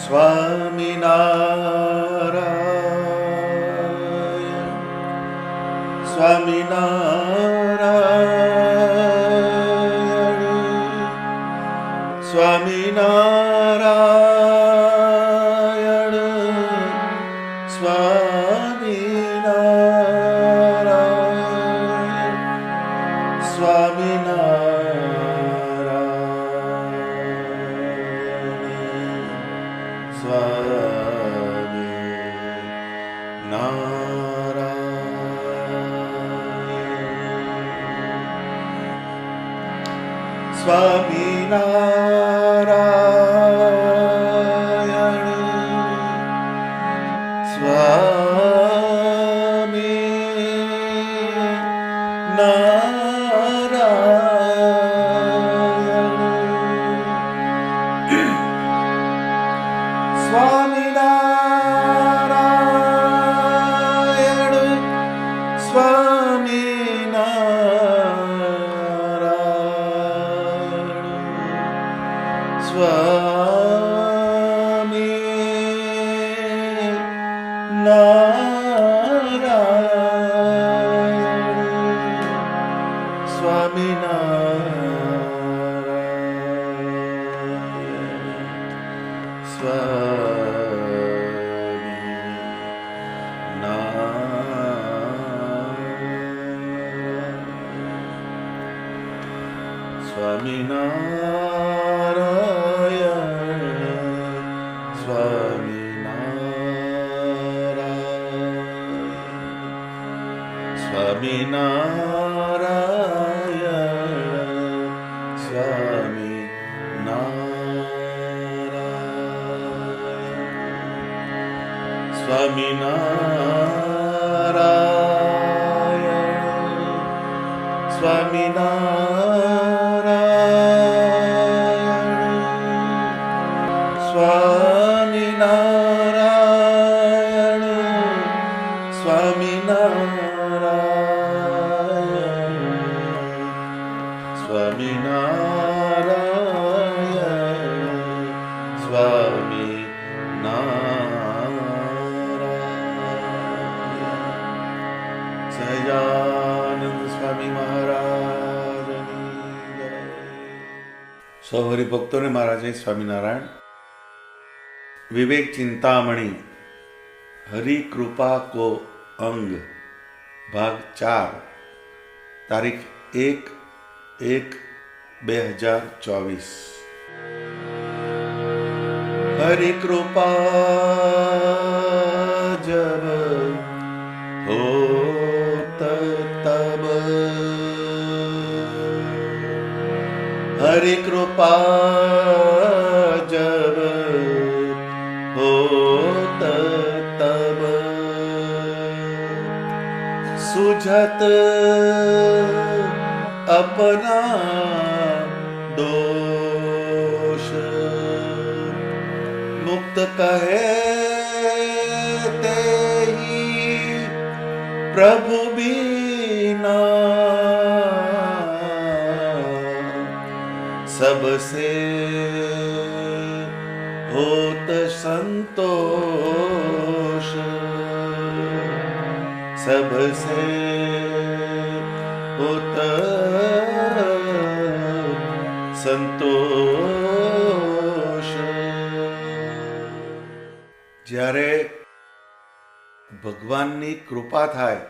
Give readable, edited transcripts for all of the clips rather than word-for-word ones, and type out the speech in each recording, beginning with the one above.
સ્વામિનારાયણ સ્વામિનારાયણ સ્વામિનારાયણ સ્વામિનારાયણ સૌ હરિભક્તોને મારા જય સ્વામિનારાયણ. વિવેક ચિંતામણી હરિ કૃપા કો અંગ ભાગ 4 તારીખ 1/1/2024. હરિ કૃપા જબ હોત તબ, हरि कृपा जब होत तब, सुझत अपना दोष, मुक्त कहे तेहि प्रभु बीना, सबसे होत संतोष, सबसे होत संतोष. જ્યારે ભગવાનની કૃપા થાય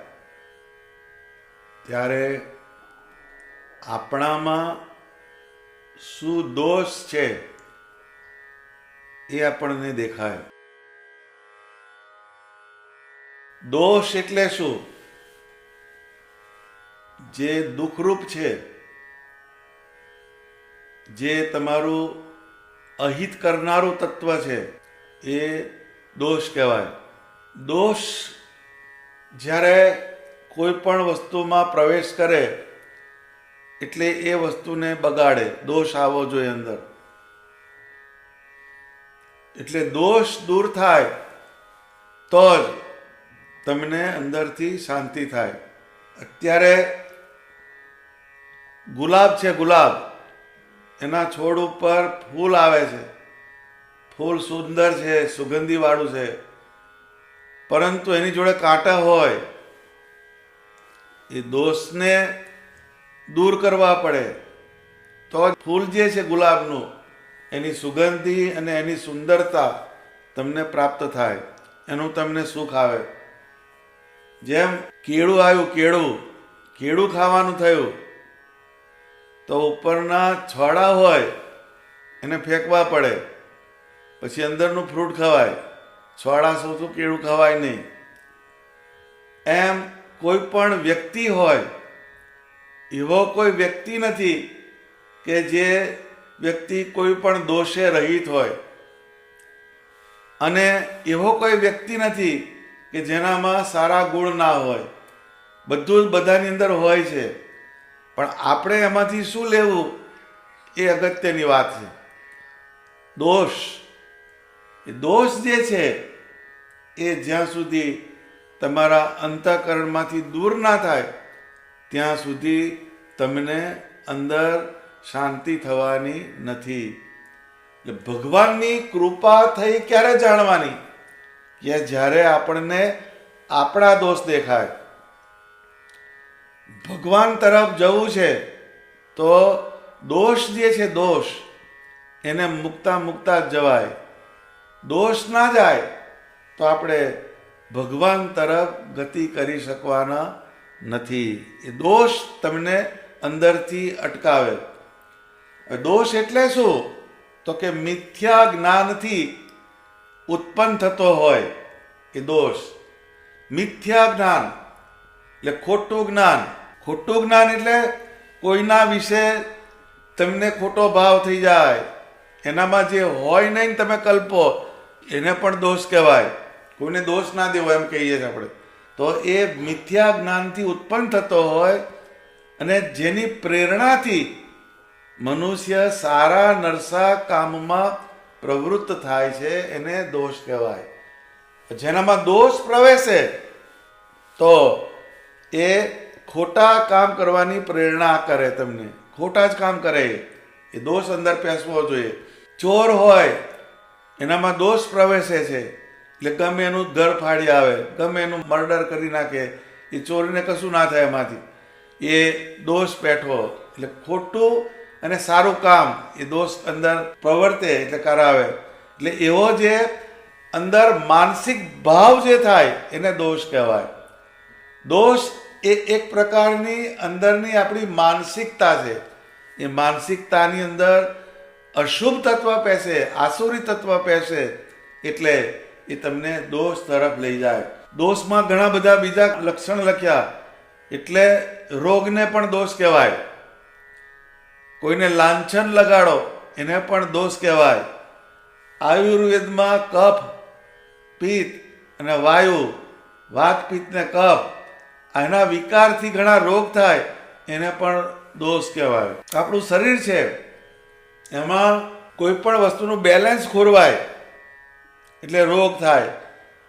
ત્યારે આપણામાં શું દોષ છે એ આપણને દેખાય. દોષ એટલે શું? જે દુઃખરૂપ છે, જે તમારું અહિત કરનારું તત્વ છે એ દોષ કહેવાય. દોષ જ્યારે કોઈ પણ વસ્તુમાં પ્રવેશ કરે એટલે એ વસ્તુને બગાડે. દોષ આવવો જોઈએ અંદર. એટલે દોષ દૂર થાય તો જ તમને અંદરથી શાંતિ થાય. અત્યારે ગુલાબ છે, ગુલાબ, એના છોડ ઉપર ફૂલ આવે છે. ફૂલ સુંદર છે, સુગંધીવાળું છે, પરંતુ એની જોડે કાંટા હોય, એ દોષને દૂર કરવા પડે તો ફૂલ જે છે ગુલાબનું, એની સુગંધી અને એની સુંદરતા તમને પ્રાપ્ત થાય, એનું તમને સુખ આવે. જેમ કેળું આવ્યું, કેળું ખાવાનું થયું તો ઉપરના છોડા હોય એને ફેંકવા પડે, પછી અંદરનું ફ્રૂટ ખવાય, છોડા શું કેળું ખવાય નહીં. એમ કોઈ પણ વ્યક્તિ હોય, એવો કોઈ વ્યક્તિ નથી કે જે વ્યક્તિ કોઈ પણ દોષે રહિત હોય, અને એવો કોઈ વ્યક્તિ નથી કે જેનામાં સારા ગુણ ના હોય. બધું જ બધાની અંદર હોય છે, પણ આપણે એમાંથી શું લેવું એ અગત્યની વાત છે. દોષ જે છે એ જ્યાં સુધી તમારા અંતઃકરણમાંથી દૂર ના થાય ત્યાં સુધી તમને અંદર શાંતિ થવાની નથી. એટલે ભગવાનની કૃપા થઈ ક્યારે જાણવાની? કે જ્યારે આપણને આપણા દોષ દેખાય. ભગવાન તરફ જવું છે તો દોષ જે છે, દોષ એને મૂકતા મૂકતા જ જવાય. દોષ ના જાય તો આપણે ભગવાન તરફ ગતિ કરી શકવાના નથી. એ દોષ તમને અંદરથી અટકાવે. દોષ એટલે શું? તો કે મિથ્યા જ્ઞાનથી ઉત્પન્ન થતો હોય એ દોષ. મિથ્યા જ્ઞાન એટલે ખોટું જ્ઞાન. ખોટું જ્ઞાન એટલે કોઈના વિશે તમને ખોટો ભાવ થઈ જાય, એનામાં જે હોય નહીં તમે કલ્પો, એને પણ દોષ કહેવાય. કોઈને દોષ ના દેવો એમ કહીએ છીએ આપણે. તો એ મિથ્યા જ્ઞાનથી ઉત્પન્ન થતો હોય અને જેની પ્રેરણાથી મનુષ્ય સારા નરસા કામમાં પ્રવૃત્ત થાય છે એને દોષ કહેવાય. જેનામાં દોષ પ્રવેશે તો એ ખોટા કામ કરવાની પ્રેરણા કરે, તમને ખોટા જ કામ કરે. એ દોષ અંદર પેસવો જોઈએ. ચોર હોય એનામાં દોષ પ્રવેશે છે એટલે ગમે એનું ઘર ફાડી આવે, ગમે એનું મર્ડર કરી નાખે, એ ચોરીને કશું ના થાય એમાંથી. એ દોષ પેઠવો એટલે ખોટું અને સારું કામ એ દોષ અંદર પ્રવર્તે એટલે કરાવે. એટલે એવો જે અંદર માનસિક ભાવ જે થાય એને દોષ કહેવાય. દોષ એ એક પ્રકારની અંદરની આપણી માનસિકતા છે. એ માનસિકતાની અંદર અશુભ તત્વ પેસે, આસુરી તત્વ પેસે એટલે એ તમને દોષ તરફ લઈ જાય. દોષમાં ઘણા બધા બીજા લક્ષણ લખ્યા એટલે રોગને પણ દોષ કહેવાય. કોઈને લાંછન લગાડો એને પણ દોષ કહેવાય. આયુર્વેદમાં કફ, પિત્ત અને વાયુ, વાત પિત્ત ને કફ, આના વિકારથી ઘણા રોગ થાય એને પણ દોષ કહેવાય. આપણું શરીર છે એમાં કોઈ પણ વસ્તુનું બેલેન્સ ખોરવાય એટલે રોગ થાય.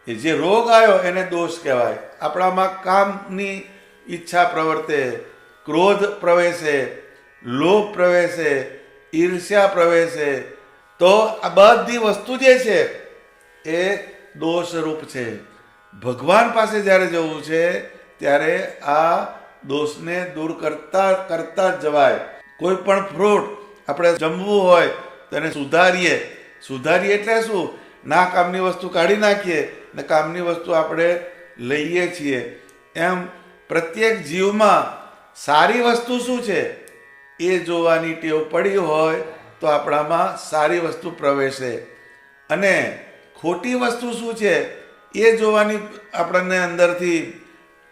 એ જે રોગ આવ્યો એને દોષ કહેવાય. આપણામાં કામની ઈચ્છા પ્રવર્તે, ક્રોધ પ્રવેશે, લોભ પ્રવેશે, ઈર્ષ્યા પ્રવેશે, તો આ બધી વસ્તુ જે છે એ દોષરૂપ છે. ભગવાન પાસે જ્યારે જવું છે ત્યારે આ દોષને દૂર કરતા જ જવાય. કોઈ પણ ફ્રૂટ આપણે જમવું હોય તો એને સુધારીએ એટલે શું? ના કામની વસ્તુ કાઢી નાખીએ ને કામની વસ્તુ આપણે લઈએ છીએ. એમ પ્રત્યેક જીવમાં સારી વસ્તુ શું છે એ જોવાની ટેવ પડી હોય તો આપણામાં સારી વસ્તુ પ્રવેશે, અને ખોટી વસ્તુ શું છે એ જોવાની આપણને અંદરથી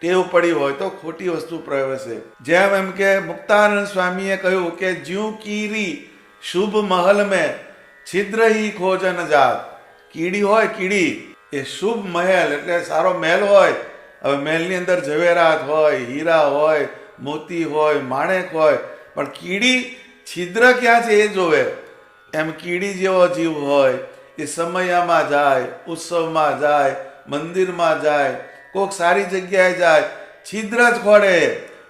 ટેવ પડી હોય તો ખોટી વસ્તુ પ્રવેશે. જેમ એમ કે મુક્તાનંદ સ્વામીએ કહ્યું કે જ્યું કીરી શુભ મહલ મેં છિદ્ર હી ખોજન જાત. કીડી હોય, કીડી એ શુભ મહેલ એટલે સારો મહેલ હોય. હવે મહેલની અંદર ઝવેરાત હોય, હીરા હોય, મોતી હોય, માણેક હોય, પણ કીડી છિદ્ર ક્યાં છે એ જોવે. એમ કીડી જેવો જીવ હોય એ સમયમાં જાય, ઉત્સવમાં જાય, મંદિરમાં જાય, કોઈક સારી જગ્યાએ જાય, છિદ્ર જ ખોડે.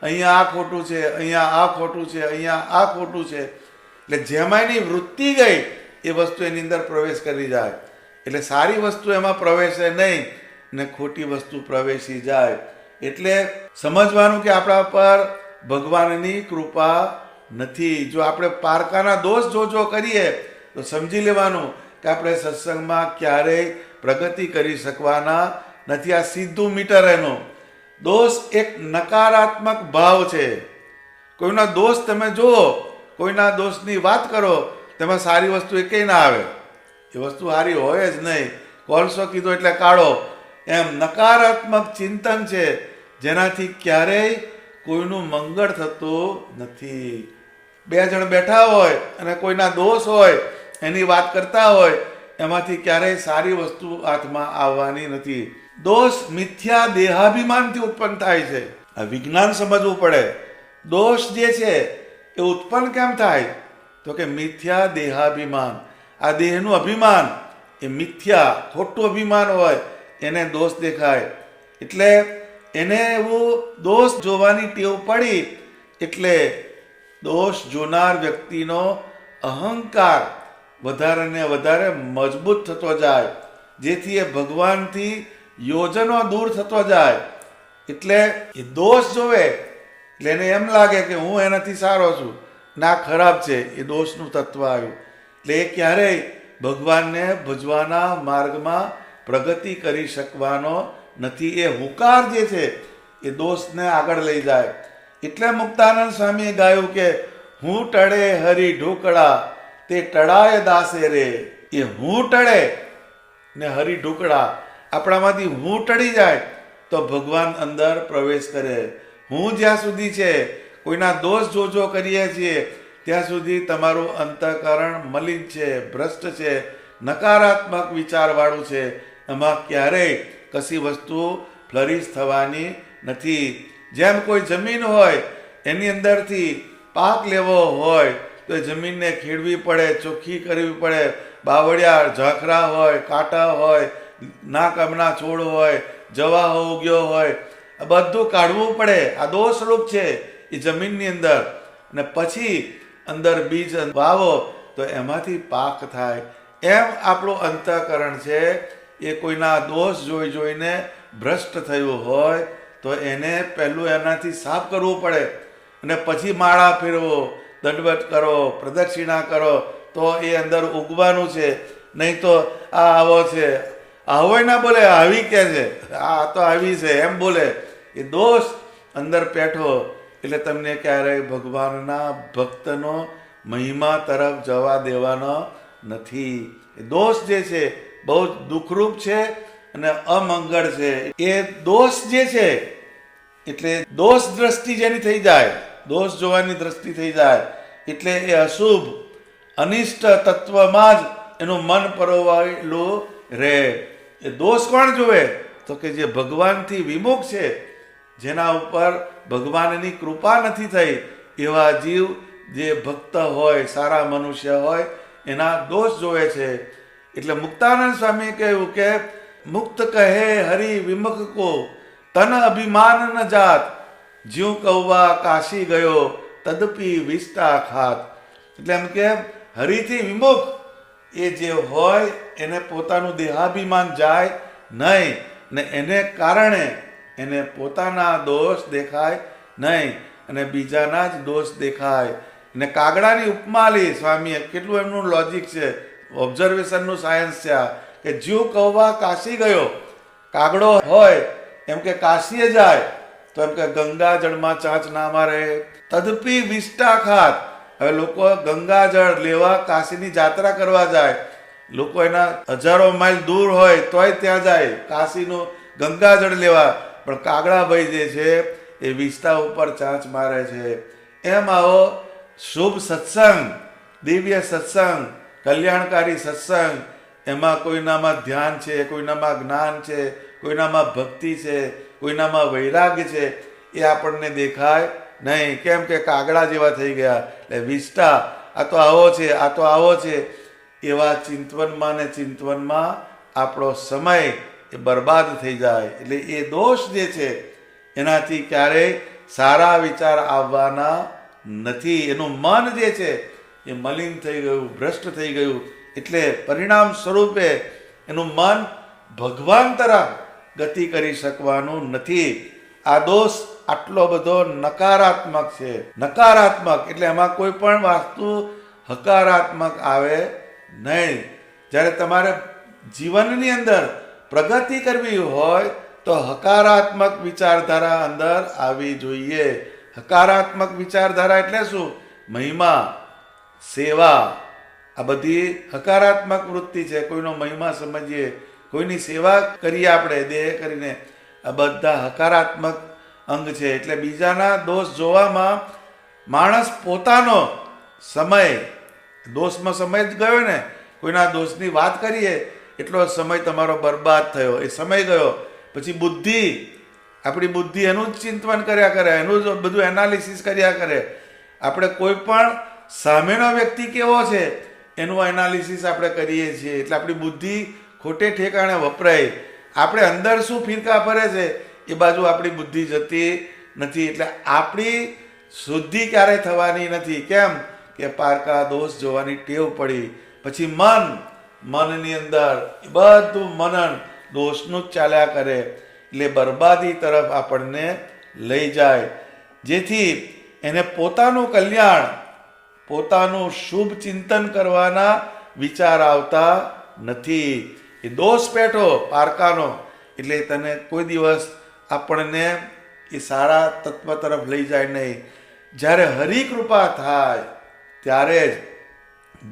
અહીંયા આ ખોટું છે, અહીંયા આ ખોટું છે, અહીંયા આ ખોટું છે. એટલે જેમાં એની વૃત્તિ ગઈ એ વસ્તુ એની અંદર પ્રવેશ કરી જાય. એટલે સારી વસ્તુ એમાં પ્રવેશે નહીં ને ખોટી વસ્તુ પ્રવેશી જાય. એટલે સમજવાનું કે આપણા પર ભગવાનની કૃપા નથી. જો આપણે પારકાના દોષ જો કરીએ તો સમજી લેવાનું કે આપણે સત્સંગમાં ક્યારેય પ્રગતિ કરી શકવાના નથી. આ સીધું મીટર એનું. દોષ એક નકારાત્મક ભાવ છે. કોઈના દોષ તમે જુઓ, કોઈના દોષની વાત કરો, તેમાં સારી વસ્તુ એકેય ના આવે. એ વસ્તુ સારી હોય જ નહીં. કોલસો કીધો એટલે કાળો, એમ નકારાત્મક ચિંતન છે જેનાથી ક્યારેય કોઈનું મંગળ થતું નથી. બે જણ બેઠા હોય અને કોઈના દોષ હોય એની વાત કરતા હોય, એમાંથી ક્યારેય સારી વસ્તુ હાથમાં આવવાની નથી. દોષ મિથ્યા દેહાભિમાનથી ઉત્પન્ન થાય છે. આ વિજ્ઞાન સમજવું પડે. દોષ જે છે એ ઉત્પન્ન કેમ થાય? તો કે મિથ્યા દેહાભિમાન. આ દેહનું અભિમાન એ મિથ્યા ખોટું અભિમાન હોય એને દોષ દેખાય. એટલે એને એવું દોષ જોવાની ટેવ પડી એટલે દોષ જોનાર વ્યક્તિનો અહંકાર વધારે ને વધારે મજબૂત થતો જાય, જેથી એ ભગવાનથી યોજનો દૂર થતો જાય. એટલે એ દોષ જોવે એટલે એને એમ લાગે કે હું એનાથી સારો છું, ના ખરાબ છે. એ દોષનું તત્વ આવ્યું. એટલે એ ક્યારેય ભગવાનને ભજવાના માર્ગમાં પ્રગતિ કરી શકવાનો નથી. એ હુંકાર જે છે એ દોષને આગળ લઈ જાય. એટલે મુક્તાનંદ સ્વામીએ ગાયું કે હું ટળે હરી ઢોકળા તે ટળાય દાસે રે. એ હું ટળે ને હરી ઢોકળા, આપણામાંથી હું ટળી જાય તો ભગવાન અંદર પ્રવેશ કરે. હું જ્યાં સુધી છે, કોઈના દોષ જોજો કરીએ છીએ ત્યાં સુધી તમારું અંતઃકરણ મલિન છે, ભ્રષ્ટ છે, નકારાત્મક વિચારવાળું છે. એમાં ક્યારેય કશી વસ્તુ ફ્લરિશ થવાની નથી. જેમ કોઈ જમીન હોય એની અંદરથી પાક લેવો હોય તો એ જમીનને ખેડવી પડે, ચોખ્ખી કરવી પડે. બાવળિયા ઝાખરા હોય, કાંટા હોય, ના કામના છોડ હોય, જવાહો ઉગ્યો હોય, આ બધું કાઢવું પડે. આ દોષરૂપ છે એ જમીનની અંદર. અને પછી અંદર બીજ વાવો તો એમાંથી પાક થાય. એમ આપણું અંતઃકરણ છે એ કોઈના દોષ જોઈ જોઈને ભ્રષ્ટ થયું હોય તો એને પહેલું એનાથી સાફ કરવું પડે અને પછી માળા ફેરવો, દંડવત કરો, પ્રદક્ષિણા કરો તો એ અંદર ઉગવાનું છે. નહીં તો આ આવો છે, આવો ના બોલે, આવી કે છે, આ તો આવી છે એમ બોલે. એ દોષ અંદર પેઠો એટલે તમને ક્યારેય ભગવાનના ભક્તનો મહિમા તરફ જવા દેવાનો નથી. એ દોષ જે છે બહુ દુઃખરૂપ છે અને અમંગળ છે. એ દોષ જે છે એટલે દોષ દ્રષ્ટિ જેની થઈ જાય, દોષ જોવાની દ્રષ્ટિ થઈ જાય એટલે એ અશુભ અનિષ્ટ તત્વમાં જ એનું મન પરોવાયેલું રહે. એ દોષ કોણ જોવે? તો કે જે ભગવાનથી વિમુખ છે, જેના ઉપર ભગવાનની કૃપા નથી થઈ એવા જીવ, જે ભક્ત હોય, સારા મનુષ્ય હોય, એના દોષ જોવે છે. એટલે મુક્તાનંદ સ્વામી કહ્યું કે મુક્ત કહે હરિ વિમુખ કો તન અભિમાન ન જાત, જ્યું કૌવા કાશી ગયો તદપી વિષ્ટા ખાત. એટલે એમ કે હરિથી વિમુખ એ જે હોય એને પોતાનું દેહાભિમાન જાય નહીં ને એને કારણે એને પોતાના દોષ દેખાય નહીં અને બીજાના જ દોષ દેખાય. ને કાગડાની ઉપમા લી સ્વામીએ. કેટલું એમનું લોજિક છે, ઓબ્ઝર્વેશનનું સાયન્સ છે આ. કે જ્યું કૌવા કાશી ગયો, કાગડો હોય એમ કે કાશીએ જાય તો એમ કે ગંગાજળમાં ચાંચ ના મારે. તદપી વિષ્ટા ખાત. હવે લોકો ગંગાજળ લેવા કાશીની જાત્રા કરવા જાય. લોકો એના હજારો માઇલ દૂર હોય તોય ત્યાં જાય કાશીનું ગંગાજળ લેવા. પણ કાગડાભાઈ જે છે એ વિષ્ટા ઉપર ચાંચ મારે છે. એમ આવો શુભ સત્સંગ, દિવ્ય સત્સંગ, કલ્યાણકારી સત્સંગ, એમાં કોઈનામાં ધ્યાન છે, કોઈનામાં જ્ઞાન છે, કોઈનામાં ભક્તિ છે, કોઈનામાં વૈરાગ્ય છે, એ આપણને દેખાય નહીં. કેમ કે કાગડા જેવા થઈ ગયા. એટલે વિષ્ટા, આ તો આવો છે, આ તો આવો છે, એવા ચિંતવનમાં ને ચિંતવનમાં આપણો સમય એ બરબાદ થઈ જાય. એટલે એ દોષ જે છે એનાથી ક્યારેય સારા વિચાર આવવાના નથી. એનું મન જે છે એ મલિન થઈ ગયું, ભ્રષ્ટ થઈ ગયું. એટલે પરિણામ સ્વરૂપે એનું મન ભગવાન તરફ ગતિ કરી શકવાનું નથી. આ દોષ આટલો બધો નકારાત્મક છે. નકારાત્મક એટલે એમાં કોઈ પણ વસ્તુ હકારાત્મક આવે નહીં. જ્યારે તમારે જીવનની અંદર પ્રગતિ કરવી હોય તો હકારાત્મક વિચારધારા અંદર આવી જોઈએ. હકારાત્મક વિચારધારા એટલે શું? મહિમા, સેવા, આ બધી હકારાત્મક વૃત્તિ છે. કોઈનો મહિમા સમજીએ, કોઈની સેવા કરીએ આપણે દેહ કરીને, આ બધા હકારાત્મક અંગ છે. એટલે બીજાના દોષ જોવામાં માણસ પોતાનો સમય, દોષમાં સમય જ ગયો ને, કોઈના દોષની વાત કરીએ એટલો સમય તમારો બરબાદ થયો, એ સમય ગયો. પછી બુદ્ધિ, આપણી બુદ્ધિ એનું જ ચિંતન કર્યા કરે, એનું જ બધું એનાલિસિસ કર્યા કરે. આપણે કોઈ પણ સામેનો વ્યક્તિ કેવો છે એનું એનાલિસિસ આપણે કરીએ છીએ. એટલે આપણી બુદ્ધિ ખોટે ઠેકાણે વપરાય. આપણે અંદર શું ફિરકા ફરે છે એ બાજુ આપણી બુદ્ધિ જતી નથી. એટલે આપણી શુદ્ધિ ક્યારેય થવાની નથી. કેમ કે પારકા દોષ જોવાની ટેવ પડી. પછી મનની અંદર બધું મનન દોષનું જ ચાલ્યા કરે. એટલે બરબાદી તરફ આપણને લઈ જાય. જેથી એને પોતાનું કલ્યાણ, પોતાનું શુભ ચિંતન કરવાના વિચાર આવતા નથી. એ દોષ પેઠો પારકાનો, એટલે તને કોઈ દિવસ આપણને એ સારા તત્વ તરફ લઈ જાય નહીં. જ્યારે હરિકૃપા થાય ત્યારે જ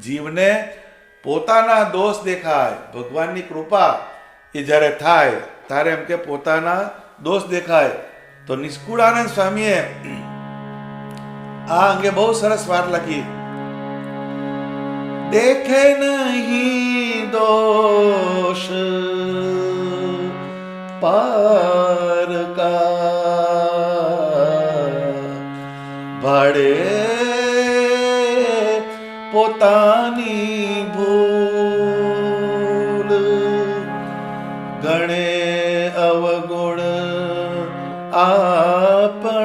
જીવને પોતાના દોષ દેખાય. ભગવાનની કૃપા એ જ્યારે થાય ત્યારે એમ કે પોતાના દોષ દેખાય. તો નિષ્કુળાનંદ સ્વામીએ આ અંગે બહુ સરસ વાત લખી. દેખે નહીં દોષ પાર કા, ભાડે પોતાની ભૂલ, ગણે અવગુણ આપણા,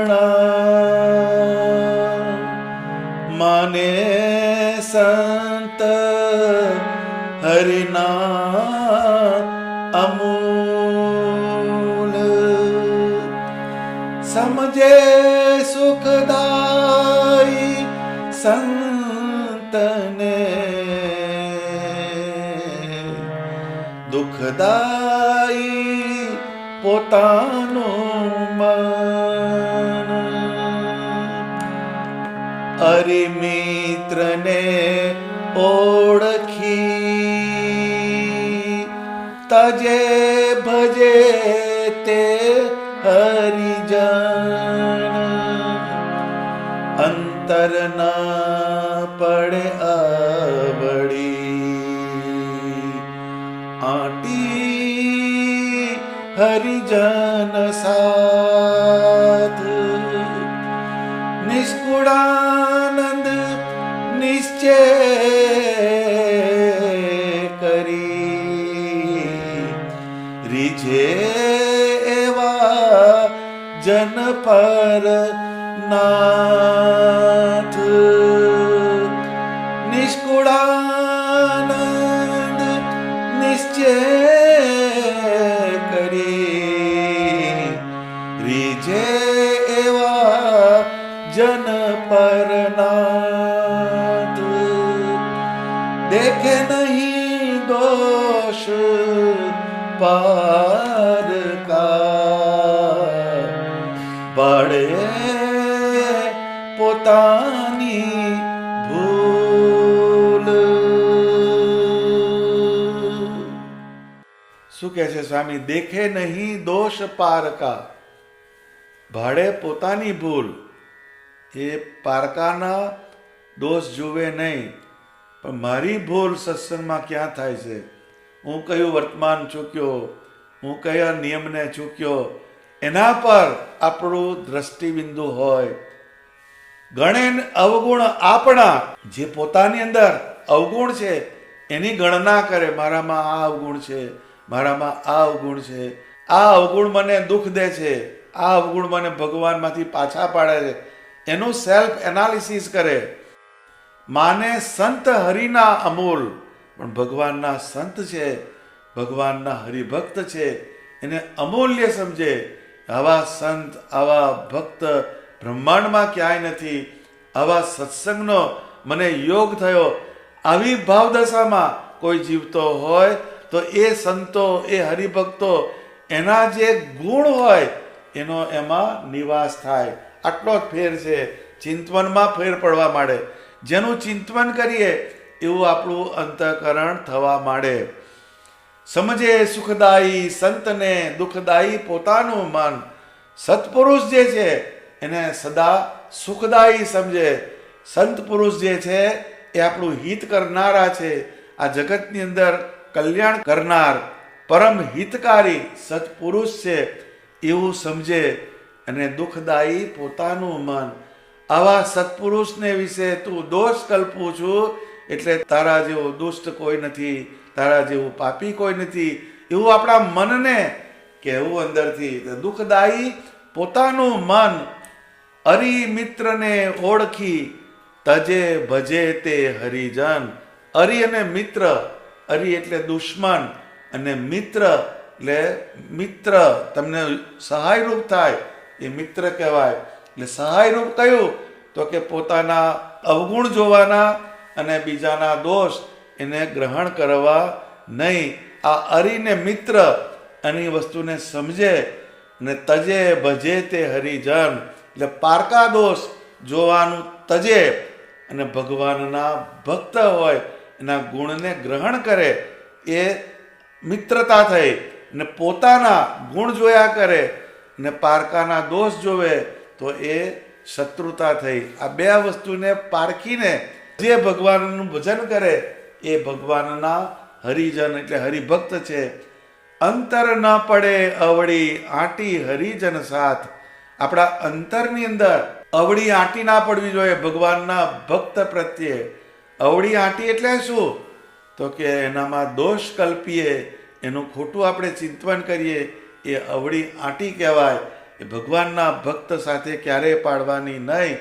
માને સંત હરિના અમૂલ, સમજે સુખદાયી સંતને, દુઃખદાયી પોતાનું મન, અરે મિત્રને ઓળખી તજે ભજે તે હરિજન, અંતર ના પડે આવડી, આટી હરિજન સાથ, નિષ્કુળાનંદ નિશ્ચય કરી, રીઝે એવા જન પર નાથ, નિષ્કુળાનંદ નિશ્ચય કરી, રીઝે એવા જન પર નાથ, દેખે નહીં દોષ પાર કા, પડે પોતાની ભૂલ. શું કહે છે સ્વામી? દેખે નહીં દોષ પારકા, ભાડે પોતાની ભૂલ. એ પારકાના દોષ જુએ નહીં, પણ મારી ભૂલ સત્સંગમાં ક્યાં થાય છે? હું કયું વર્તમાન ચૂક્યો, હું કયા નિયમને ચૂક્યો, એના પર આપણું દ્રષ્ટિબિંદુ હોય. ગણેન અવગુણ આપણા, જે પોતાની અંદર અવગુણ છે એની ગણના કરે. મારામાં આ અવગુણ છે, મારામાં આ અવગુણ છે, આ અવગુણ મને દુઃખ દે છે, આ અવગુણ મને ભગવાનમાંથી પાછા પાડે છે, એનું સેલ્ફ એનાલિસિસ કરે. માને સંત હરિના અમૂલ, પણ ભગવાનના સંત છે, ભગવાનના હરિભક્ત છે, એને અમૂલ્ય સમજે. આવા સંત, આવા ભક્ત બ્રહ્માંડમાં ક્યાંય નથી. આવા સત્સંગનો મને યોગ થયો, આવી ભાવદશામાં કોઈ જીવતો હોય તો એ સંતો, એ હરિભક્તો, એના જે ગુણ હોય એનો એમાં નિવાસ થાય. આટલો જ ફેર છે. ચિંતવનમાં ફેર પડવા માંડે. જેનું ચિંતવન કરીએ એવું આપણું અંતઃકરણ થવા માંડે. સમજે સુખદાયી સંતને, દુઃખદાયી પોતાનું મન. સત્પુરુષ જે છે એને સદા સુખદાયી સમજે. સંત પુરુષ જે છે એ આપણું હિત કરનારા છે. આ જગતની અંદર કલ્યાણ કરનાર, પરમ હિતકારી સત્પુરુષ છે એવું સમજે. અને દુઃખદાયી પોતાનું મન. આવા સત્પુરુષને વિશે તું દોષ કલ્પું છું, એટલે તારા જેવું દુષ્ટ કોઈ નથી, તારા જેવું પાપી કોઈ નથી, એવું આપણા મનને કહેવું અંદરથી. દુઃખદાયી પોતાનું મન. અરી મિત્રને ઓળખી, તજે ભજે તે હરિજન. અરી અને મિત્ર. અરી એટલે દુશ્મન અને મિત્ર એટલે મિત્ર, તમને સહાયરૂપ થાય એ મિત્ર કહેવાય. એટલે સહાયરૂપ કયું? તો કે પોતાના અવગુણ જોવાના અને બીજાના દોષ એને ગ્રહણ કરવા નહીં. આ અરીને મિત્ર આની વસ્તુને સમજે અને તજે ભજે તે હરિજન, એટલે પારકા દોષ જોવાનું તજે અને ભગવાનના ભક્ત હોય એના ગુણને ગ્રહણ કરે, એ મિત્રતા થઈ. ને પોતાના ગુણ જોયા કરે ને પારકાના દોષ જોવે તો એ શત્રુતા થઈ. આ બે વસ્તુને પારખીને જે ભગવાનનું ભજન કરે એ ભગવાનના હરિજન એટલે હરિભક્ત છે. અંતર ન પડે અવળી આંટી હરિજન સાથ. આપણા અંતરની અંદર અવળી આંટી ના પડવી જોઈએ ભગવાનના ભક્ત પ્રત્યે. અવળી આંટી એટલે શું? તો કે એનામાં દોષ કલ્પીએ, એનું ખોટું આપણે ચિંતવન કરીએ, એ અવળી આંટી કહેવાય. એ ભગવાનના ભક્ત સાથે ક્યારેય પાડવાની નહીં.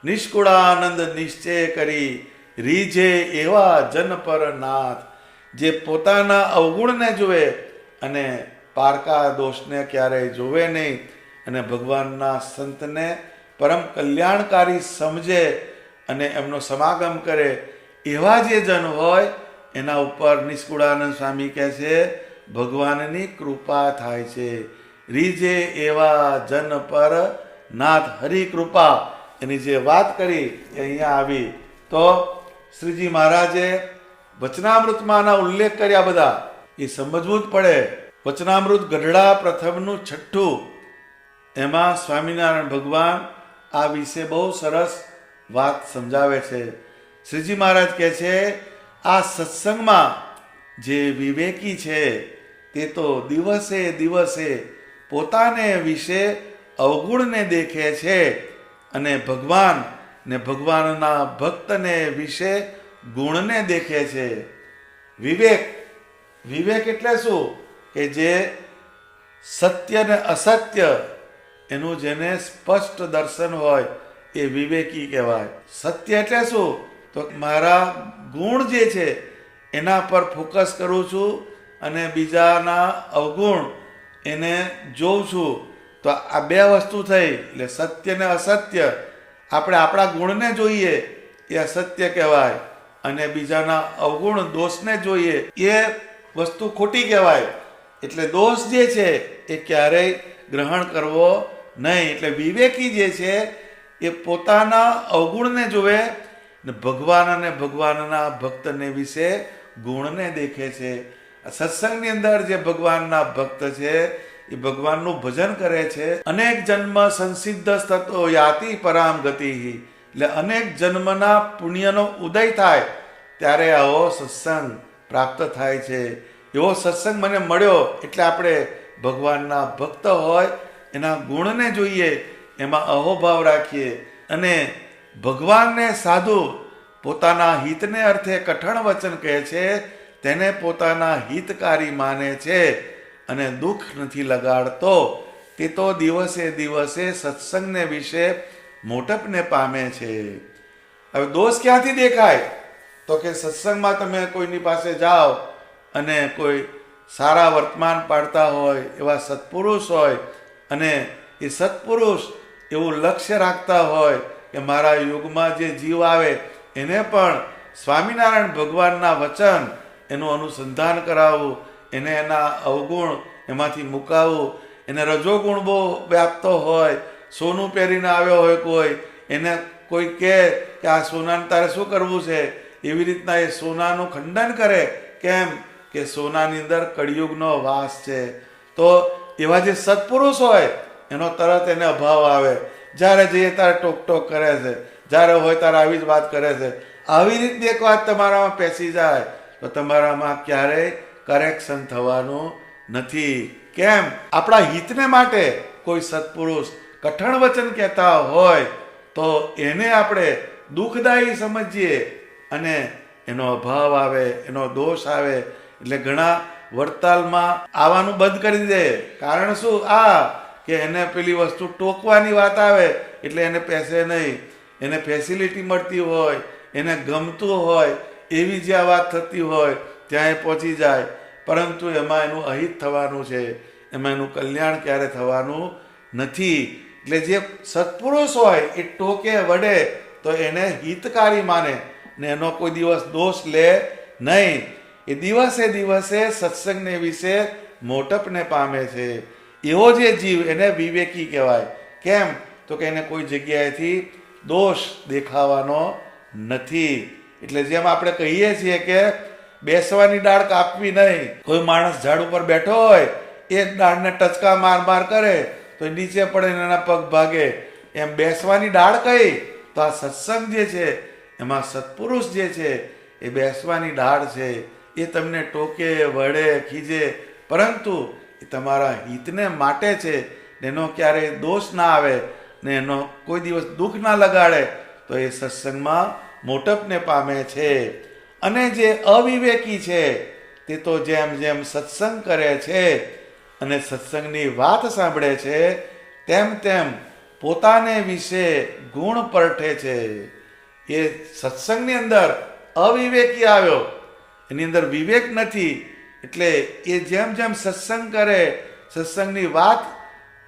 નિષ્કુળાનંદ નિશ્ચય કરી રીજે એવા જન પર નાથ. જે પોતાના અવગુણને જુએ અને પારકા દોષને ક્યારેય જોવે નહીં અને ભગવાનના સંતને પરમ કલ્યાણકારી સમજે અને એમનો સમાગમ કરે, એવા જે જન હોય એના ઉપર નિષ્કુળાનંદ સ્વામી કહે છે ભગવાનની કૃપા થાય છે. રીજે એવા જન પર નાથ. હરિ કૃપા એની જે વાત કરી એ અહીંયા આવી. તો શ્રીજી મહારાજે વચનામૃતમાંના ઉલ્લેખ કર્યા બધા, એ સમજવું જ પડે. વચનામૃત ગઢડા પ્રથમનું 6, એમાં સ્વામિનારાયણ ભગવાન આ વિશે બહુ સરસ વાત સમજાવે છે. શ્રીજી મહારાજ કહે છે આ સત્સંગમાં જે વિવેકી છે તે તો દિવસે દિવસે પોતાને વિશે અવગુણને દેખે છે અને ભગવાન ને ભગવાનના ભક્તને વિશે ગુણને દેખે છે. વિવેક. વિવેક એટલે શું? કે જે સત્ય ને અસત્ય એનું જેને સ્પષ્ટ દર્શન હોય એ વિવેકી કહેવાય. સત્ય એટલે શું? તો મારા ગુણ જે છે એના પર ફોકસ કરું છું અને બીજાના અવગુણ એને જોઉં છું. તો આ બે વસ્તુ થઈ એટલે સત્ય ને અસત્ય. આપણે આપણા ગુણને જોઈએ એ અસત્ય કહેવાય અને બીજાના અવગુણ દોષને જોઈએ એ વસ્તુ ખોટી કહેવાય. એટલે દોષ જે છે એ ક્યારેય ગ્રહણ કરવો નહીં. એટલે વિવેકી જે છે એ પોતાના અવગુણને જોવે ને ભગવાન અને ભગવાનના ભક્તને વિશે ગુણને દેખે છે. સત્સંગની અંદર જે ભગવાનના ભક્ત છે એ ભગવાનનું ભજન કરે છે. અનેક જન્મ સંસિદ્ધ થતો યાતિ પરામ ગતિ. એટલે અનેક જન્મના પુણ્યનો ઉદય થાય ત્યારે આવો સત્સંગ પ્રાપ્ત થાય છે. એવો સત્સંગ મને મળ્યો એટલે આપણે ભગવાનના ભક્ત હોય એના ગુણને જોઈએ, એમાં અહોભાવ રાખીએ અને ભગવાનને સાધુ પોતાના હિતને અર્થે કઠણ વચન કહે છે તેને પોતાના હિતકારી માને છે અને દુઃખ નથી લગાડતો. તે તો દિવસે દિવસે સત્સંગને વિશે મોટપને પામે છે. હવે દોષ ક્યાંથી દેખાય? તો કે સત્સંગમાં તમે કોઈની પાસે જાઓ અને કોઈ સારા વર્તમાન પાડતા હોય, એવા સત્પુરુષ હોય, અને એ સત્પુરુષ એવું લક્ષ્ય રાખતા હોય કે મારા યુગમાં જે જીવ આવે એને પણ સ્વામિનારાયણ ભગવાનના વચન એનું અનુસંધાન કરાવવું, એને એના અવગુણ એમાંથી મુકાવવું. એને રજોગુણ બહુ વ્યાપતો હોય, સોનું પહેરીને આવ્યો હોય કોઈ, એને કોઈ કહે કે આ સોનાને તારે શું કરવું છે, એવી રીતના એ સોનાનું ખંડન કરે. કેમ કે સોનાની અંદર કળિયુગનો વાસ છે. તો એવા જે સત્પુરુષ હોય એનો તરત એને અભાવ આવે. જ્યારે જઈએ ત્યારે ટોક કરે છે, જ્યારે હોય ત્યારે આવી જ વાત કરે છે. આવી રીતની એક વાત તમારામાં પેસી જાય તો તમારામાં ક્યારેય કરેક્શન થવાનું નથી. કેમ? આપણા હિતને માટે કોઈ સત્પુરુષ કઠણ વચન કહેતા હોય તો એને આપણે દુઃખદાયી સમજીએ અને એનો અભાવ આવે, એનો દોષ આવે. એટલે ઘણા વડતાલમાં આવવાનું બંધ કરી દે. કારણ શું? કે એને પેલી વસ્તુ ટોકવાની વાત આવે એટલે એને પેસે નહીં. એને ફેસિલિટી મળતી હોય, એને ગમતું હોય એવી જ્યાં વાત થતી હોય ત્યાં એ પહોંચી જાય. પરંતુ એમાં એનું અહિત થવાનું છે, એમાં એનું કલ્યાણ ક્યારે થવાનું નથી. એટલે જે સત્પુરુષ હોય એ ટોકે વડે તો એને હિતકારી માને ને એનો કોઈ દિવસ દોષ લે નહીં. એ દિવસે દિવસે સત્સંગને વિશે મોટપને પામે છે. એવો જે જીવ એને વિવેકી કહેવાય. કેમ? તો કે એને કોઈ જગ્યાએથી દોષ દેખાવાનો નથી. એટલે જેમ આપણે કહીએ છીએ કે બેસવાની ડાળ કાપવી નહીં. કોઈ માણસ ઝાડ ઉપર બેઠો હોય, એ ડાળને ટચકા માર કરે તો નીચે પડે ને એના પગ ભાગે. એમ બેસવાની ડાળ કઈ? તો આ સત્સંગ જે છે એમાં સત્પુરુષ જે છે એ બેસવાની ડાળ છે. એ તમને ટોકે, વળે, ખીજે, પરંતુ એ તમારા હિતને માટે છે. એનો ક્યારેય દોષ ના આવે ને એનો કોઈ દિવસ દુઃખ ના લગાડે તો એ સત્સંગમાં મોટપને પામે છે. અને જે અવિવેકી છે તે તો જેમ જેમ સત્સંગ કરે છે અને સત્સંગની વાત સાંભળે છે તેમ તેમ પોતાને વિશે ગુણ પરઠે છે. એ સત્સંગની અંદર અવિવેકી આવ્યો, એની અંદર વિવેક નથી. એટલે એ જેમ જેમ સત્સંગ કરે, સત્સંગની વાત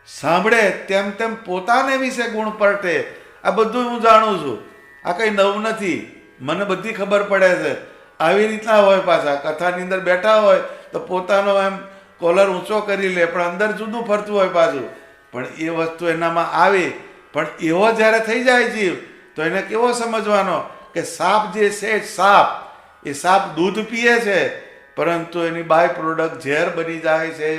સાંભળે તેમ તેમ પોતાને વિશે ગુણ પરટે. આ બધું હું જાણું છું, આ કંઈ નવું નથી, મને બધી ખબર પડે છે. આવી રીતના હોય. પાછા કથાની અંદર બેઠા હોય તો પોતાનો એમ કોલર ઊંચો કરી લે, પણ અંદર જુદું ફરતું હોય પાછું. પણ એ વસ્તુ એનામાં આવી. પણ એવો જ્યારે થઈ જાય જીવ તો એને કેવો સમજવાનો કે સાપ જે છે, સાપ, એ સાપ દૂધ પીએ છે પરંતુ એની બાય પ્રોડક્ટ ઝેર બની જાય છે.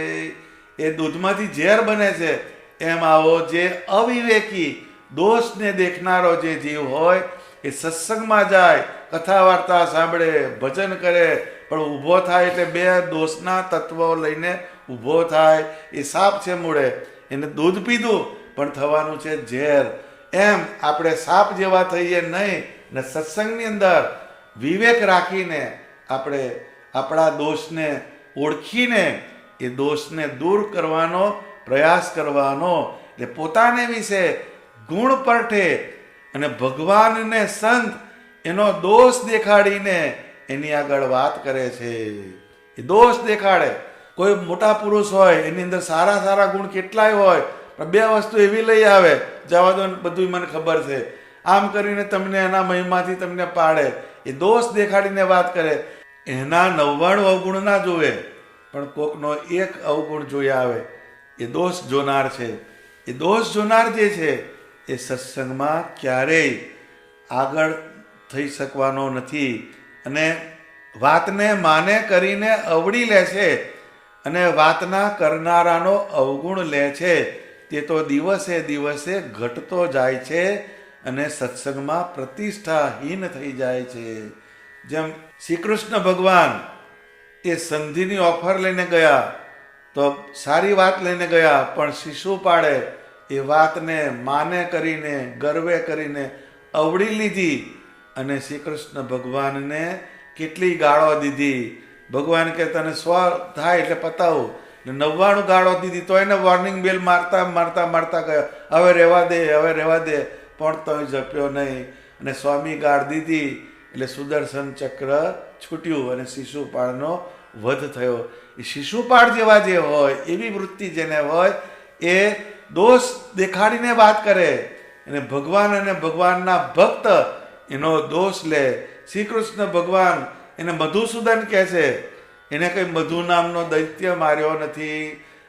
એ દૂધમાંથી ઝેર બને છે. એમ આવો જે અવિવેકી દોષને દેખનારો જે જીવ હોય એ સત્સંગમાં જાય, કથા વાર્તા સાંભળે, ભજન કરે, પણ ઊભો થાય એટલે બે દોષના તત્વો લઈને ઊભો થાય. એ સાપ છે મૂળે, એને દૂધ પીધું પણ થવાનું છે ઝેર. એમ આપણે સાપ જેવા થઈએ નહીં ને સત્સંગની અંદર વિવેક રાખીને આપણે આપણા દોષને ઓળખીને એ દોષને દૂર કરવાનો પ્રયાસ કરવાનો. એટલે પોતાને વિશે ગુણ પરઠે અને ભગવાનને સંત એનો દોષ દેખાડીને એની આગળ વાત કરે છે. એ દોષ દેખાડે. કોઈ મોટા પુરુષ હોય એની અંદર સારા સારા ગુણ કેટલાય હોય, પણ બે વસ્તુ એવી લઈ આવે, જવા દો બધું મને ખબર છે, આમ કરીને તમને એના મહિમાથી તમને પાડે. એ દોષ દેખાડીને વાત કરે. એના 99 અવગુણ ના જોવે પણ કોકનો એક અવગુણ જોઈ આવે. એ દોષ જોનાર છે. એ દોષ જોનાર જે છે એ સત્સંગમાં ક્યારેય આગળ થઈ શકવાનો નથી. અને વાતને માને કરીને અવળી લે છે અને વાતના કરનારાનો અવગુણ લે છે. તે તો દિવસે દિવસે ઘટતો જાય છે અને સત્સંગમાં પ્રતિષ્ઠાહીન થઈ જાય છે. જેમ શ્રી કૃષ્ણ ભગવાન એ સંધિની ઓફર લઈને ગયા તો સારી વાત લઈને ગયા, પણ શિશુપાળે એ વાતને માને કરીને, ગર્વે કરીને અવળી લીધી અને શ્રી કૃષ્ણ ભગવાનને કેટલી ગાળો દીધી. ભગવાન કે તને 100 થાય એટલે પતાવું, 99 ગાળો દીધી તો એને વોર્નિંગ બેલ મારતા મારતા મારતા ગયા, હવે રહેવા દે, હવે રહેવા દે, પણ તોય જપ્યો નહીં. અને સ્વામી ગાળ દીધી એટલે સુદર્શન ચક્ર છૂટ્યું અને શિશુપાળનો વધ થયો. એ શિશુપાળ જેવા જે હોય એવી વૃત્તિ જેને હોય એ દોષ દેખાડીને વાત કરે અને ભગવાન અને ભગવાનના ભક્ત એનો દોષ લે. શ્રી કૃષ્ણ ભગવાન એને મધુસૂદન કહે છે. એને કંઈ મધુ નામનો દૈત્ય માર્યો નથી,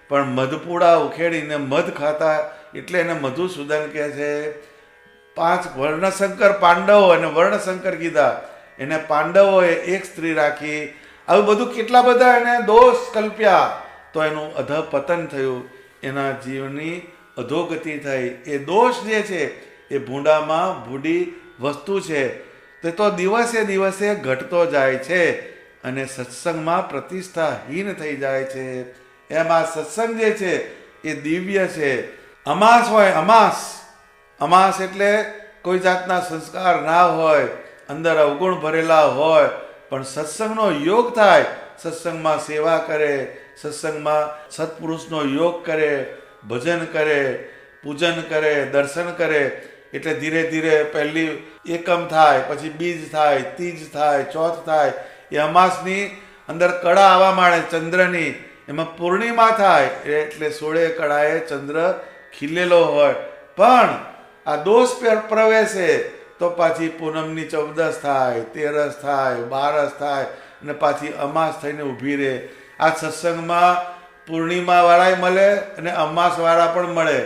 પણ મધપૂડા ઉખેડીને મધ ખાતા એટલે એને મધુસૂદન કહે છે. 5 વર્ણશંકર પાંડવો અને વર્ણશંકર કીધા. એને પાંડવોએ એક સ્ત્રી રાખી. આવું બધું કેટલા બધા એને દોષ કલ્પ્યા તો એનું અધપતન થયું, એના જીવની અધોગતિ થઈ. એ દોષ જે છે એ ભૂંડામાં ભૂંડી વસ્તુ છે, તે તો દિવસે દિવસે ઘટતો જાય છે અને સત્સંગમાં પ્રતિષ્ઠાહીન થઈ જાય છે. એમાં સત્સંગ જે છે એ દિવ્ય છે. અમાસ હોય, અમાસ એટલે કોઈ જાતના સંસ્કાર ના હોય, અંદર અવગુણ ભરેલા હોય, પણ સત્સંગનો યોગ થાય, સત્સંગમાં સેવા કરે, સત્સંગમાં સત્પુરુષનો યોગ કરે, ભજન કરે, પૂજન કરે, દર્શન કરે, એટલે ધીરે ધીરે પહેલી એકમ થાય, પછી બીજ થાય, તીજ થાય, ચોથ થાય. એ અમાસની અંદર કળા આવવા માંડે ચંદ્રની, એમાં પૂર્ણિમા થાય એટલે 16 કળાએ ચંદ્ર ખીલેલો હોય. પણ આ દોષ પ્રવેશે તો પાછી પૂનમની 14 થાય, 13 થાય, 12 થાય અને પાછી અમાસ થઈને ઊભી રહે. આ સત્સંગમાં પૂર્ણિમાવાળાય મળે અને અમાસવાળા પણ મળે.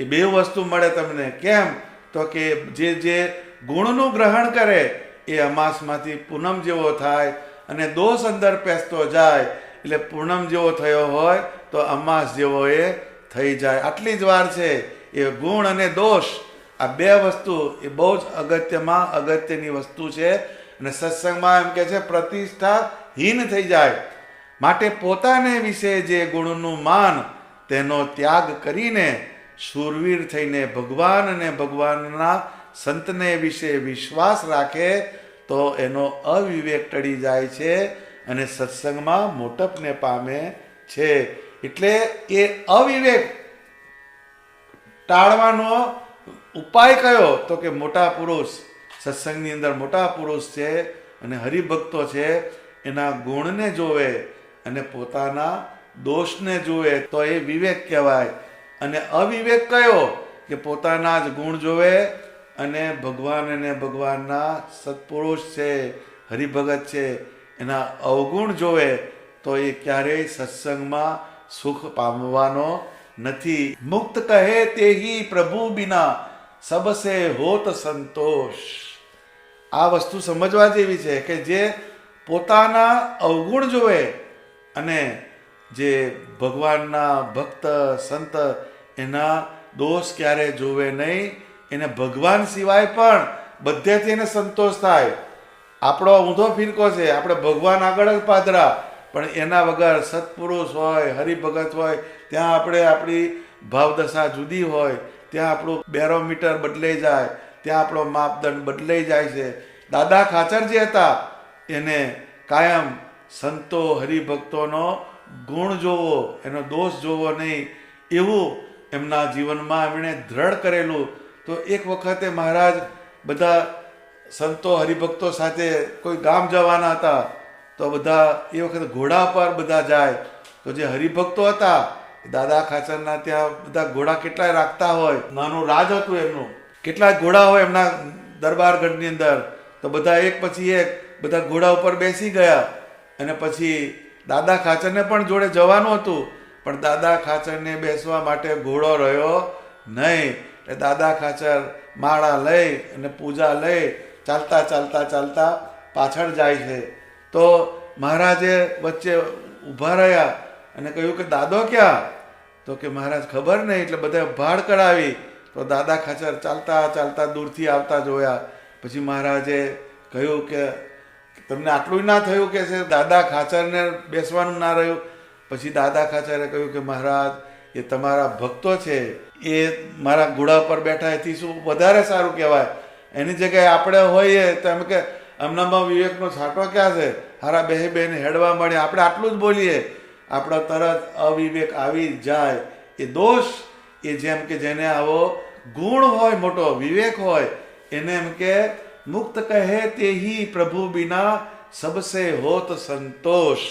એ બે વસ્તુ મળે તમને. કેમ? તો કે જે ગુણનું ગ્રહણ કરે એ અમાસમાંથી પૂનમ જેવો થાય અને દોષ અંદર પેસતો જાય એટલે પૂનમ જેવો થયો હોય તો અમાસ જેવો એ થઈ જાય. આટલી જ વાર છે. એ ગુણ અને દોષ આ બે વસ્તુ એ બહુ જ અગત્યની વસ્તુ છે. અને સત્સંગમાં એમ કે છે પ્રતિષ્ઠાહીન થઈ જાય. માટે પોતાને વિશે જે ગુણનું માન તેનો ત્યાગ કરીને શૂરવીર થઈને ભગવાન અને ભગવાનના સંતને વિશે વિશ્વાસ રાખે તો એનો અવિવેક ટળી જાય છે અને સત્સંગમાં મોટપને પામે છે. એટલે એ અવિવેક ટાળવાનો ઉપાય કયો? તો કે મોટા પુરુષ, સત્સંગની અંદર મોટા પુરુષ છે અને હરિભક્તો છે, એના ગુણને જોવે અને પોતાના દોષને જોવે તો એ વિવેક કહેવાય. અને અવિવેક કયો? કે પોતાના જ ગુણ જોવે અને ભગવાન અને ભગવાનના સત્પુરુષ છે, હરિભગત છે, એના અવગુણ જોવે તો એ ક્યારેય સત્સંગમાં સુખ પામવાનો નથી. મુક્ત કહે તેહી પ્રભુ બિના સબસે હોત સંતોષ. આ વસ્તુ સમજવા જેવી છે કે જે પોતાના અવગુણ જોવે અને જે ભગવાનના ભક્ત સંત એના દોષ ક્યારે જોવે નહીં. એને ભગવાન સિવાય પણ બધેથી એને સંતોષ થાય. આપણો ઊંધો ફિરકો છે, આપણે ભગવાન આગળ જ પાદરા, પણ એના વગર સત્પુરુષ હોય, હરિભગત હોય, ત્યાં આપણે આપણી ભાવદશા જુદી હોય, ત્યાં આપણું બેરોમીટર બદલાઈ જાય, ત્યાં આપણો માપદંડ બદલાઈ જાય છે. દાદા ખાચર જે હતા એને કાયમ સંતો હરિભક્તોનો ગુણ જોવો, એનો દોષ જોવો નહીં, એવું એમના જીવનમાં એમણે દ્રઢ કરેલું. તો એક વખતે મહારાજ બધા સંતો હરિભક્તો સાથે કોઈ ગામ જવાના હતા, તો બધા એ વખતે ઘોડા પર બધા જાય. તો જે હરિભક્તો હતા દાદા ખાચરના ત્યાં બધા ઘોડા કેટલાય રાખતા હોય, નાનું રાજ હતું એમનું, કેટલાય ઘોડા હોય એમના દરબારગઢની અંદર. તો બધા એક પછી એક બધા ઘોડા ઉપર બેસી ગયા અને પછી દાદા ખાચરને પણ જોડે જવાનું હતું, પણ દાદા ખાચરને બેસવા માટે ઘોડો રહ્યો નહીં. એટલે દાદા ખાચર માળા લઈ અને પૂજા લઈ ચાલતા ચાલતા ચાલતા પાછળ જાય છે. તો મહારાજે વચ્ચે ઊભા રહ્યા અને કહ્યું કે દાદો ક્યાં? તો કે મહારાજ ખબર નહીં. એટલે બધા ભાડ કરાવી. તો દાદા ખાચર ચાલતા ચાલતા દૂરથી આવતા જોયા. પછી મહારાજે કહ્યું કે તમને આટલું ના થયું કે છે દાદા ખાચરને બેસવાનું ના રહ્યું? પછી દાદા ખાચરે કહ્યું કે મહારાજ એ તમારા ભક્તો છે, એ મારા ઘોડા પર બેઠા એથી શું વધારે સારું કહેવાય. એની જગ્યાએ આપણે હોઈએ તો એમ કે અમનામાં વિવેકનો છાંટો ક્યાં છે, હારા બેહી બેને હેડવા મળે, આપણે આટલું જ બોલીએ, આપણો તરત અવિવેક આવી જાય. એ દોષ એ જેમ કે જેને આવો ગુણ હોય, મોટો વિવેક હોય, એને એમ કે મુક્ત કહે તે હી પ્રભુ બિના સબસે હોત સંતોષ.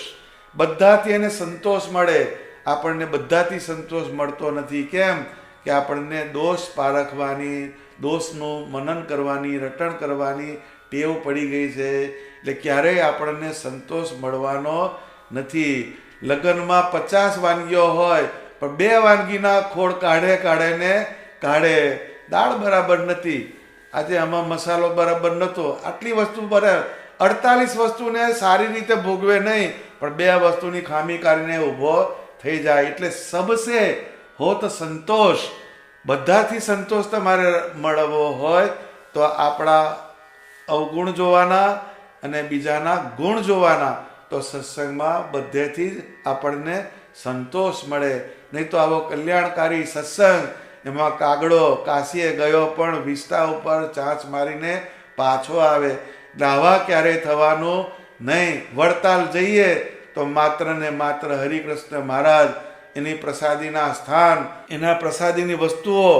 બધાથી એને સંતોષ મળે. આપણને બધાથી સંતોષ મળતો નથી. કેમ કે આપણને દોષ પારખવાની, દોષનું મનન કરવાની, રટણ કરવાની ટેવ પડી ગઈ છે. એટલે ક્યારેય આપણને સંતોષ મળવાનો નથી. લગ્નમાં 50 વાનગીઓ હોય પણ 2 વાનગીના ખોળ કાઢે. દાળ બરાબર નથી, આજે આમાં મસાલો બરાબર નહોતો, આટલી વસ્તુ બરાબર, 48 વસ્તુને સારી રીતે ભોગવે નહીં, પણ 2 વસ્તુની ખામી કાઢીને ઊભો થઈ જાય. એટલે સબસે હોત સંતોષ. બધાથી સંતોષ તમારે મળવો હોય તો આપણા અવગુણ જોવાના અને બીજાના ગુણ જોવાના. તો સત્સંગમાં બધેથી જ આપણને સંતોષ મળે. નહીં તો આવો કલ્યાણકારી સત્સંગ, એમાં કાગડો કાશીએ ગયો પણ વિસ્તા ઉપર ચાંચ મારીને પાછો આવે. આવા ક્યારેય થવાનું નહીં. વડતાલ જઈએ તો માત્ર ને માત્ર હરિકૃષ્ણ મહારાજ, એની પ્રસાદીના સ્થાન, એના પ્રસાદીની વસ્તુઓ,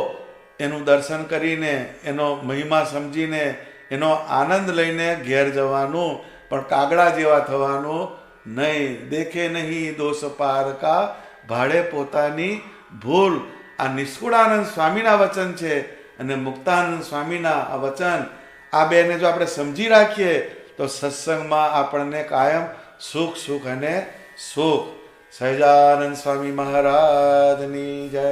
એનું દર્શન કરીને, એનો મહિમા સમજીને, એનો આનંદ લઈને ઘેર જવાનું. પણ કાગડા જેવા થવાનું નહીં. દેખે નહીં દોષ પાર કા, ભાડે પોતાની ભૂલ. આ નિષ્કુળાનંદ સ્વામીના વચન છે અને મુક્તાનંદ સ્વામીના આ વચન, આ બેને જો આપણે સમજી રાખીએ તો સત્સંગમાં આપણને કાયમ સુખ અને સુખ. સહજાનંદ સ્વામી મહારાજની જય.